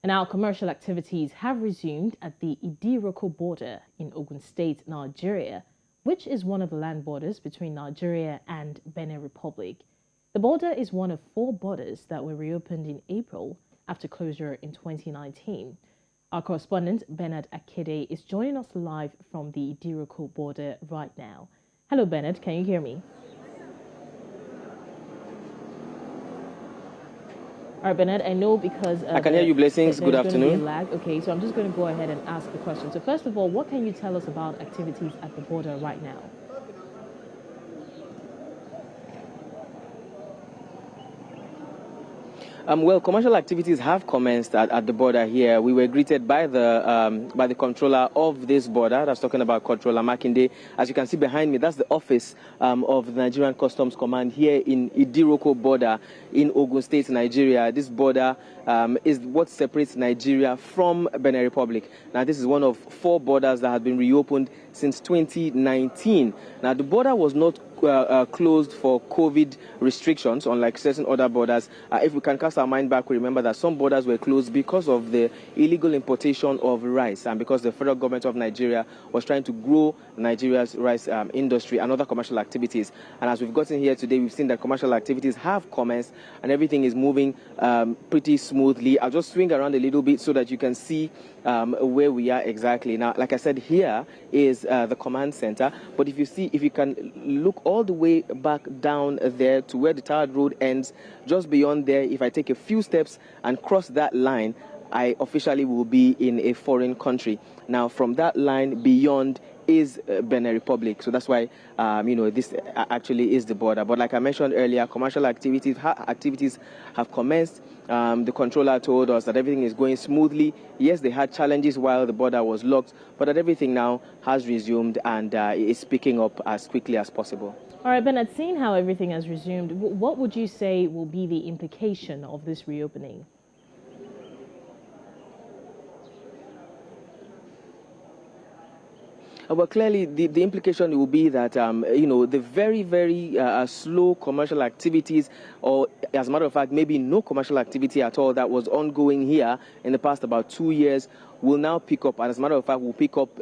And now commercial activities have resumed at the Idiroko Border in Ogun State, Nigeria, which is one of the land borders between Nigeria and Benin Republic. The border is one of 4 borders that were reopened in April after closure in 2019. Our correspondent, Bernard Akede, is joining us live from the Idiroko border right now. Hello, Bernard. Can you hear me? All right, Bernard, I know because I can hear you, Blessings. Good afternoon. There's going to be a lag. Okay, so I'm just going to go ahead and ask the question. So first of all, what can you tell us about activities at the border right now? Well, commercial activities have commenced at the border here. We were greeted by the controller of this border. That's talking about Controller Akede. As you can see behind me, that's the office of the Nigerian Customs Command here in Idiroko Border in Ogun State, Nigeria. This border is what separates Nigeria from Benin Republic. Now, this is one of 4 borders that have been reopened since 2019. Now, the border was not closed for COVID restrictions, unlike certain other borders. If we can cast our mind back, we remember that some borders were closed because of the illegal importation of rice and because the federal government of Nigeria was trying to grow Nigeria's rice industry and other commercial activities. And as we've gotten here today, we've seen that commercial activities have commenced and everything is moving pretty smoothly. I'll just swing around a little bit so that you can see where we are exactly. Now, like I said, here is the command center. But if you can look all the way back down there to where the tarred road ends, just beyond there, if I take a few steps and cross that line, I officially will be in a foreign country. Now, from that line beyond is Benin Republic. So that's why, this actually is the border. But like I mentioned earlier, commercial activities have commenced. The controller told us that everything is going smoothly. Yes, they had challenges while the border was locked, but that everything now has resumed and is picking up as quickly as possible. All right, Bernard, seeing how everything has resumed, what would you say will be the implication of this reopening? Well, clearly, the implication will be that, the very, very slow commercial activities, or as a matter of fact, maybe no commercial activity at all that was ongoing here in the past about 2 years, will now pick up. And as a matter of fact, will pick up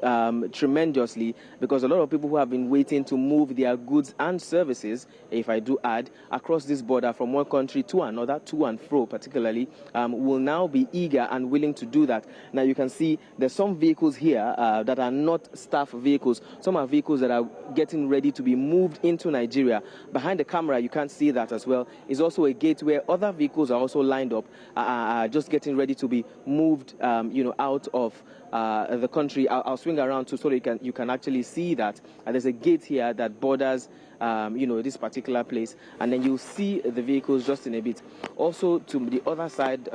tremendously because a lot of people who have been waiting to move their goods and services, if I do add, across this border from one country to another, to and fro particularly, will now be eager and willing to do that. Now, you can see there's some vehicles here that are not staff vehicles. Some are vehicles that are getting ready to be moved into Nigeria. Behind the camera, you can't see that as well. It's also a gate where other vehicles are also lined up, just getting ready to be moved, out of the country. I'll swing around so you can actually see that. And there's a gate here that borders, this particular place. And then you'll see the vehicles just in a bit. Also, to the other side,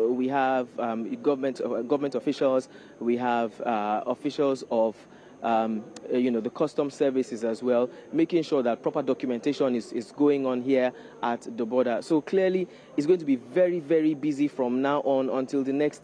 we have government officials. We have officials of the custom services as well, making sure that proper documentation is going on here at the border. So clearly, it's going to be very, very busy from now on until the next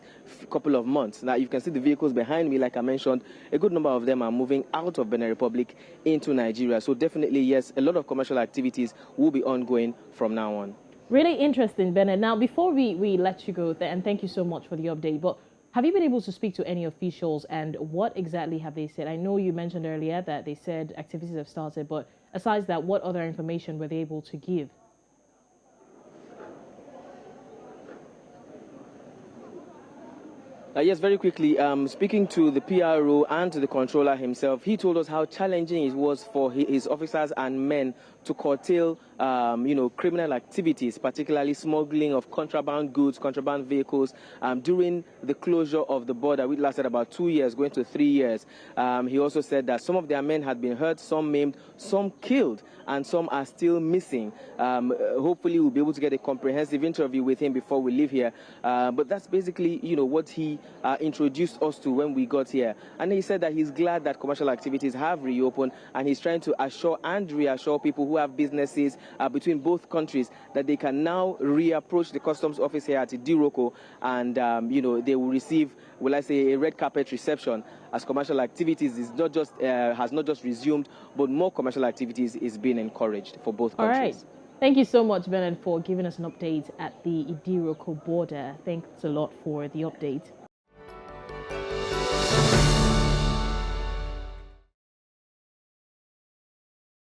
couple of months. Now, you can see the vehicles behind me, like I mentioned, a good number of them are moving out of Benin Republic into Nigeria. So definitely, yes, a lot of commercial activities will be ongoing from now on. Really interesting, Bernard. Now, before we let you go, and thank you so much for the update, but have you been able to speak to any officials and what exactly have they said? I know you mentioned earlier that they said activities have started, but aside that, what other information were they able to give? Yes, very quickly, speaking to the PRO and to the controller himself, he told us how challenging it was for his officers and men to curtail, criminal activities, particularly smuggling of contraband goods, contraband vehicles, during the closure of the border, which lasted about 2 years, going to 3 years. He also said that some of their men had been hurt, some maimed, some killed, and some are still missing. Hopefully, we'll be able to get a comprehensive interview with him before we leave here. But that's basically, what he introduced us to when we got here. And he said that he's glad that commercial activities have reopened, and he's trying to assure and reassure people who have businesses between both countries that they can now reapproach the customs office here at Idiroko, and they will receive, a red carpet reception, as commercial activities has not just resumed, but more commercial activities is being encouraged for both countries. All right. Thank you so much, Bernard, for giving us an update at the Idiroko border. Thanks a lot for the update.